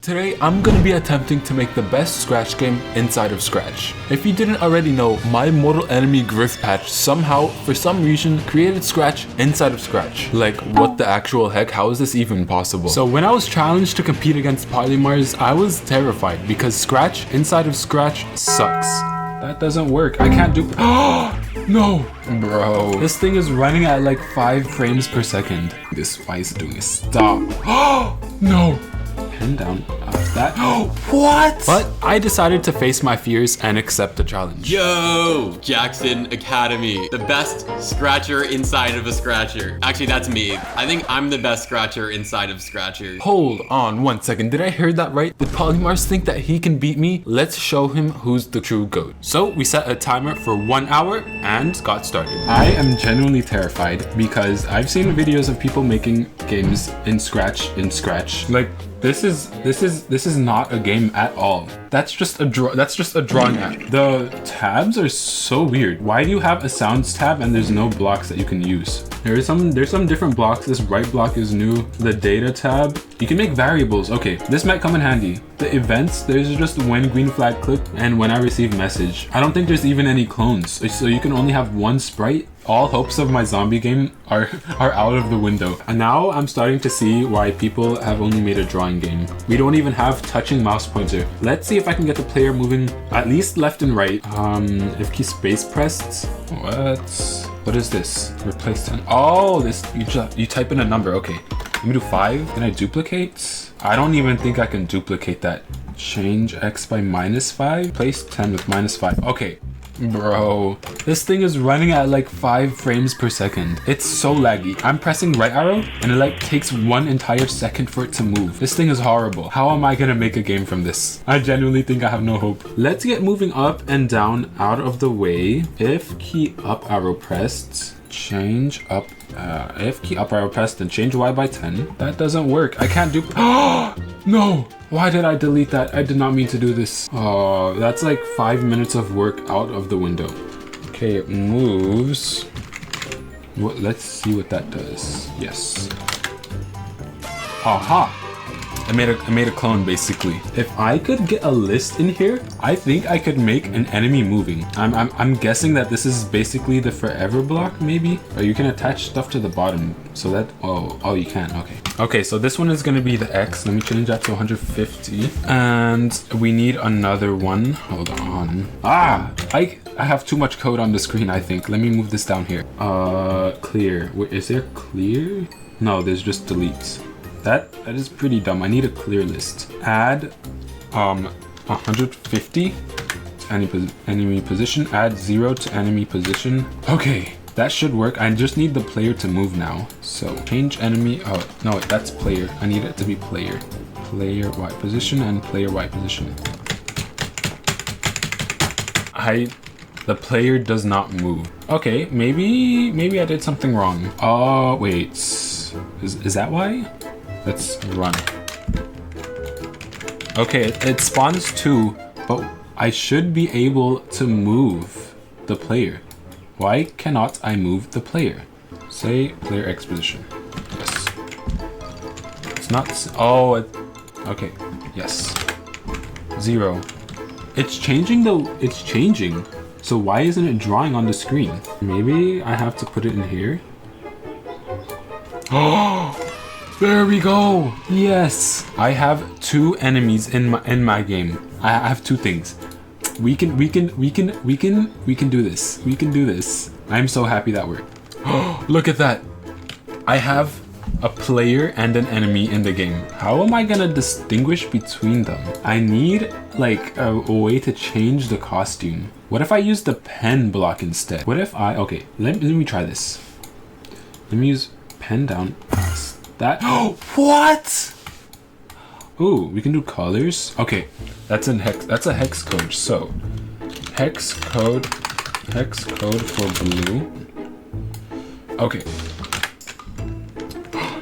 Today, I'm gonna be attempting to make the best Scratch game inside of Scratch. If you didn't already know, my Mortal Enemy Griffpatch somehow, for some reason, created Scratch inside of Scratch. Like, what the actual heck? How is this even possible? So when I was challenged to compete against Polymars, I was terrified because Scratch inside of Scratch sucks. That doesn't work. I can't do. Oh no, bro. This thing is running at like 5 frames per second. Why is it doing this? Stop. Oh no. Pen down that. What? But I decided to face my fears and accept the challenge. Yo, Jackson Academy, the best scratcher inside of a scratcher. Actually, that's me. I think I'm the best scratcher inside of Scratcher. Hold on 1 second. Did I hear that right? Did Polymars think that he can beat me? Let's show him who's the true GOAT. So we set a timer for 1 hour and got started. I am genuinely terrified because I've seen videos of people making games in Scratch. Like, this is not a game at all. That's just a drawing app. The tabs are so weird. Why do you have a sounds tab and there's no blocks that you can use? There's some different blocks. This right block is new. The data tab, you can make variables. Okay, this might come in handy. The events, there's just when green flag click and when I receive message. I don't think there's even any clones. So you can only have one sprite. All hopes of my zombie game are out of the window. And now I'm starting to see why people have only made a drawing game. We don't even have touching mouse pointer. Let's see if I can get the player moving at least left and right. If key space pressed. What is this? Replace 10. Oh, this you type in a number. Okay. Let me do 5. Can I duplicate? I don't even think I can duplicate that. Change X by -5. Place 10 with -5. Okay. Bro, this thing is running at like 5 frames per second. It's so laggy. I'm pressing right arrow and it like takes 1 entire second for it to move. This thing is horrible. How am I gonna make a game from this? I genuinely think I have no hope. Let's get moving up and down out of the way. If key up arrow pressed, change up. If key up arrow pressed and change Y by 10. That doesn't work. I can't do. Oh no! Why did I delete that? I did not mean to do this. Oh, that's like 5 minutes of work out of the window. Okay, it moves. Let's see what that does. Yes. Aha! I made a clone basically. If I could get a list in here, I think I could make an enemy moving. I'm guessing that this is basically the forever block maybe? Or you can attach stuff to the bottom so that, oh you can, okay. Okay, so this one is gonna be the X. Let me change that to 150. And we need another one. Hold on. I have too much code on the screen, I think. Let me move this down here. Clear. Wait, is there clear? No, there's just delete. That is pretty dumb. I need a clear list. Add 150 to enemy position. Add 0 to enemy position. Okay, that should work. I just need the player to move now. So change enemy. Oh no, wait, that's player. I need it to be player. Player Y position and player Y position. The player does not move. Okay, maybe I did something wrong. Oh wait, is that why? Let's run. Okay, it spawns 2, but I should be able to move the player. Why cannot I move the player? Say player X position. Yes. It's not. Oh, okay. Yes. 0. It's changing though. It's changing. So why isn't it drawing on the screen? Maybe I have to put it in here. Oh. There we go. Yes. I have 2 enemies in my game. I have 2 things. We can do this. We can do this. I'm so happy that worked. Look at that. I have a player and an enemy in the game. How am I gonna distinguish between them? I need like a way to change the costume. What if I use the pen block instead? What if okay, let me try this. Let me use pen down. That. What? Ooh, we can do colors. Okay, that's a hex code. So hex code for blue. Okay.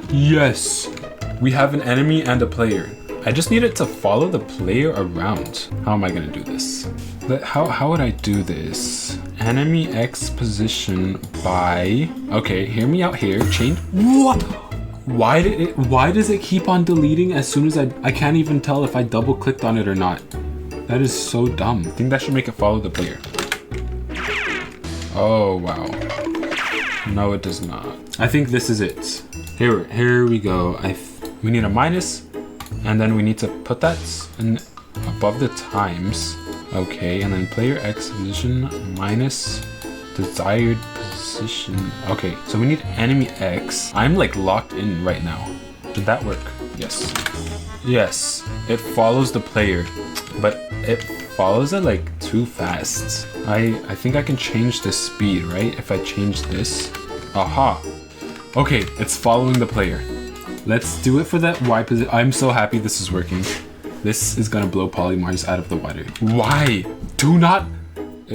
Yes, we have an enemy and a player. I just need it to follow the player around. How am I gonna do this? How would I do this? Enemy X position by. Okay, hear me out here. Change. What? Why does it keep on deleting as soon as I can't even tell if I double clicked on it or not. That is so dumb. I think that should make it follow the player. Oh, wow. No, it does not. I think this is it. Here we go. We need a minus, and then we need to put that in above the times. Okay, and then player X position minus desired position. Okay, so we need enemy X. I'm like locked in right now. Did that work? Yes. Yes, it follows the player, but it follows it like too fast. I think I can change the speed, right? If I change this. Aha. Okay, it's following the player. Let's do it for that Y position. I'm so happy this is working. This is gonna blow Polymars out of the water. Why? Do not.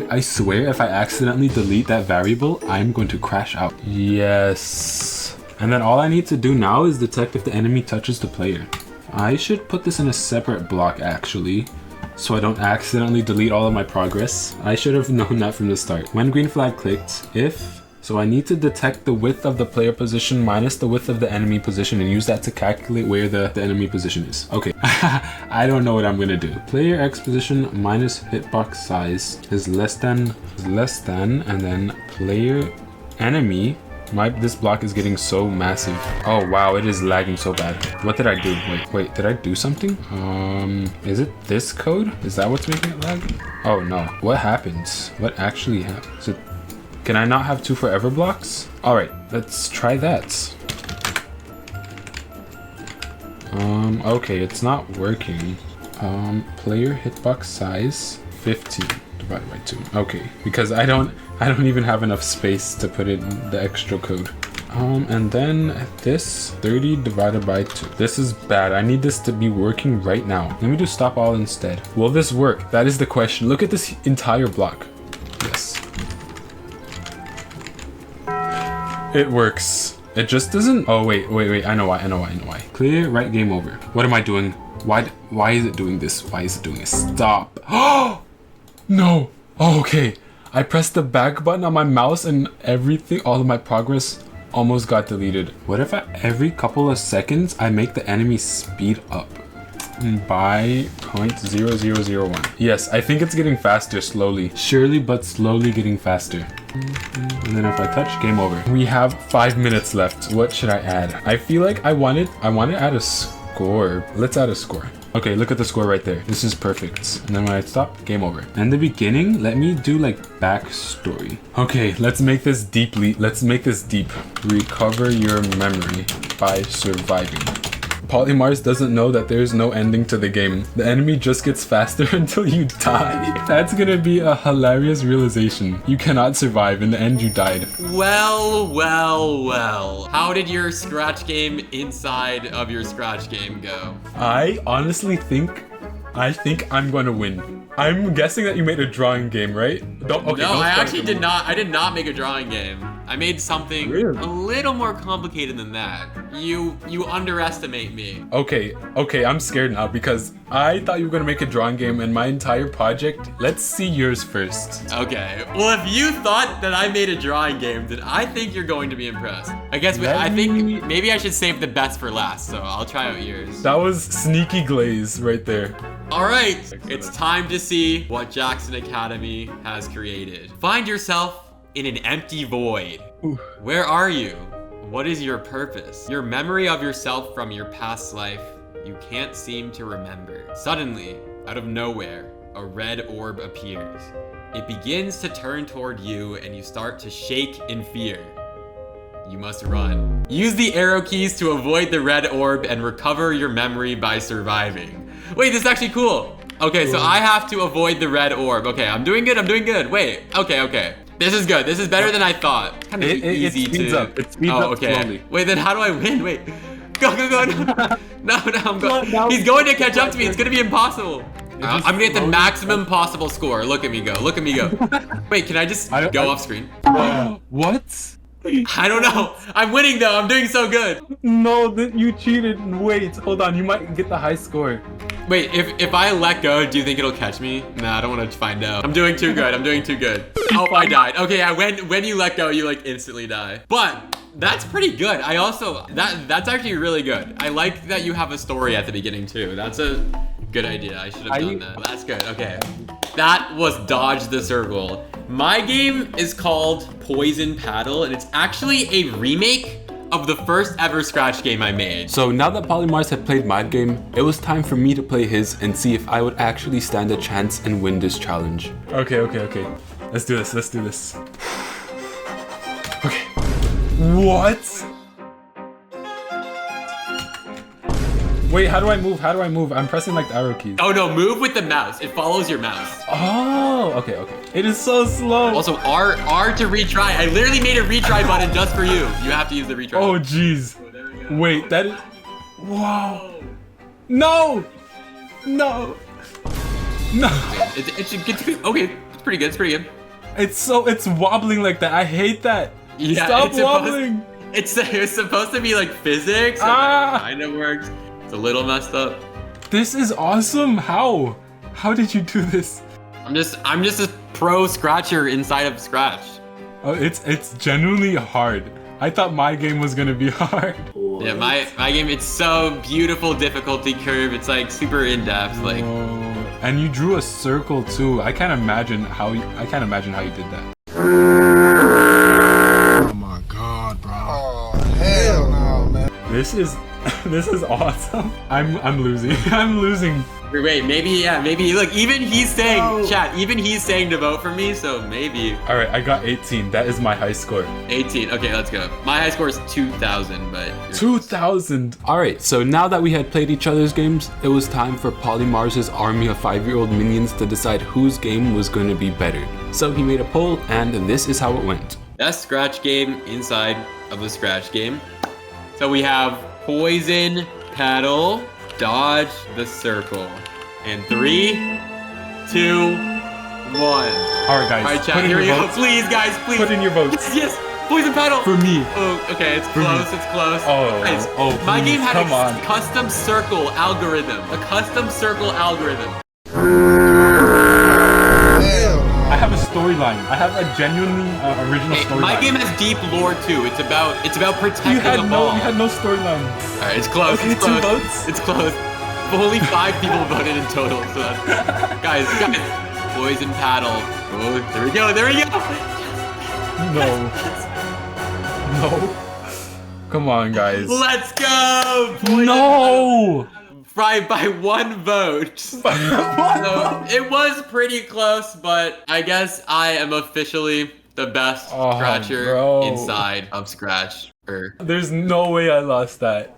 I swear if I accidentally delete that variable, I'm going to crash out. Yes. And then all I need to do now is detect if the enemy touches the player. I should put this in a separate block actually, so I don't accidentally delete all of my progress. I should have known that from the start. When green flag clicked, so I need to detect the width of the player position minus the width of the enemy position and use that to calculate where the enemy position is. Okay, I don't know what I'm gonna do. Player X position minus hitbox size is less than, and then player enemy. This block is getting so massive. Oh wow, it is lagging so bad. What did I do? Wait, did I do something? Is it this code? Is that what's making it lag? Oh no, what happens? What actually happens? Can I not have 2 forever blocks? All right, let's try that. Okay, it's not working. Player hitbox size 15 divided by 2. Okay, because I don't even have enough space to put in the extra code. And then this 30 divided by 2. This is bad. I need this to be working right now. Let me do stop all instead. Will this work? That is the question. Look at this entire block. Yes. It works. It just doesn't. Oh wait. I know why. Clear, right, game over. What am I doing? Why is it doing this? Why is it doing this? Stop. Oh no. Oh, okay. I pressed the back button on my mouse and everything, all of my progress almost got deleted. What if at every couple of seconds I make the enemy speed up by 0.0001? Yes, I think it's getting faster slowly. Surely but slowly getting faster. And then if I touch, game over. We have 5 minutes left. What should I add? I feel like I want to add a score. Let's add a score. Okay, look at the score right there. This is perfect. And then when I stop, game over. In the beginning, let me do like backstory. Okay, let's make this deep. Recover your memory by surviving. Polymars doesn't know that there's no ending to the game. The enemy just gets faster until you die. That's gonna be a hilarious realization. You cannot survive. In the end, you died. Well. How did your scratch game inside of your scratch game go? I honestly think I'm going to win. I'm guessing that you made a drawing game, right? I actually did not. I did not make a drawing game. I made something a little more complicated than that. You underestimate me. Okay, I'm scared now because I thought you were gonna make a drawing game and my entire project. Let's see yours first. Okay, well if you thought that I made a drawing game, then I think you're going to be impressed. I think maybe I should save the best for last, so I'll try out yours. That was sneaky glaze right there. All right, it's time to see what Jackson Academy has created. Find yourself in an empty void. Ooh. Where are you? What is your purpose? Your memory of yourself from your past life, you can't seem to remember. Suddenly, out of nowhere, a red orb appears. It begins to turn toward you and you start to shake in fear. You must run. Use the arrow keys to avoid the red orb and recover your memory by surviving. Wait, this is actually cool. Okay, so I have to avoid the red orb. Okay, I'm doing good. Wait, okay. This is good. This is better than I thought. Kind of easy it speeds to. Up. It speeds up slowly. Wait, then how do I win? Wait, go. No, I'm going. He's going to catch up to me. It's gonna be impossible. I'm gonna get the maximum possible score. Look at me go. Wait, can I just go off screen? What? I don't know. I'm winning though. I'm doing so good. No, you cheated. Wait, hold on. You might get the high score. Wait, if I let go, do you think it'll catch me? Nah, I don't want to find out. I'm doing too good. Oh, I died. Okay, yeah, when you let go, you like instantly die. But That's pretty good. I also, that's actually really good. I like that you have a story at the beginning too. That's a good idea. I should have done that. That's good. Okay. That was Dodge the Circle. My game is called Poison Paddle, and it's actually a remake of the first ever Scratch game I made. So now that Polymars had played my game, it was time for me to play his and see if I would actually stand a chance and win this challenge. Okay. Let's do this. Okay. What? Wait, how do I move? I'm pressing like the arrow keys. Oh no, move with the mouse. It follows your mouse. Oh, okay. It is so slow. Also, R to retry. I literally made a retry button just for you. You have to use the retry. Oh, jeez. Wait, that is... Wow. No. It should get to be... Okay, it's pretty good. It's wobbling like that. I hate that. Yeah, Stop wobbling. It's supposed to be like physics. So Ah. that kind of works. It's a little messed up. This is awesome. How did you do this? I'm just a pro scratcher inside of Scratch. Oh, it's genuinely hard. I thought my game was gonna be hard. Yeah, my game, it's so beautiful difficulty curve. It's like super in depth. Like, and you drew a circle too. I can't imagine how you did that. Oh my god, bro. Oh hell no, man. This is awesome. I'm losing. I'm losing. wait, maybe look, even he's saying, chat, even he's saying to vote for me, so maybe. All right, I got 18. That is my high score. 18. Okay, let's go. My high score is 2,000, but 2,000. All right, so now that we had played each other's games, it was time for Polymars's army of 5-year-old minions to decide whose game was going to be better. So he made a poll, and this is how it went. Best Scratch game inside of the Scratch game. So we have Poison Paddle, Dodge the Circle. And 3, 2, 1. All right, guys. All right, chat, here we go. Please, guys, please. Put in your votes. Yes, Poison Paddle. For me. Oh, okay, it's close, it's close. Oh, Guys, oh, my game had come on. a custom circle algorithm. I have a storyline. I have a genuinely original storyline. My game has deep lore too. It's about protecting a ball. You had no storyline. All right, it's close. Okay, it's 2 close. votes. It's close. Only 5 people voted in total. So that's... guys, Poison Paddle. Oh, there we go. No. Come on, guys. Let's go. No. By 1 vote. So it was pretty close, but I guess I am officially the best scratcher inside of Scratch. There's no way I lost that.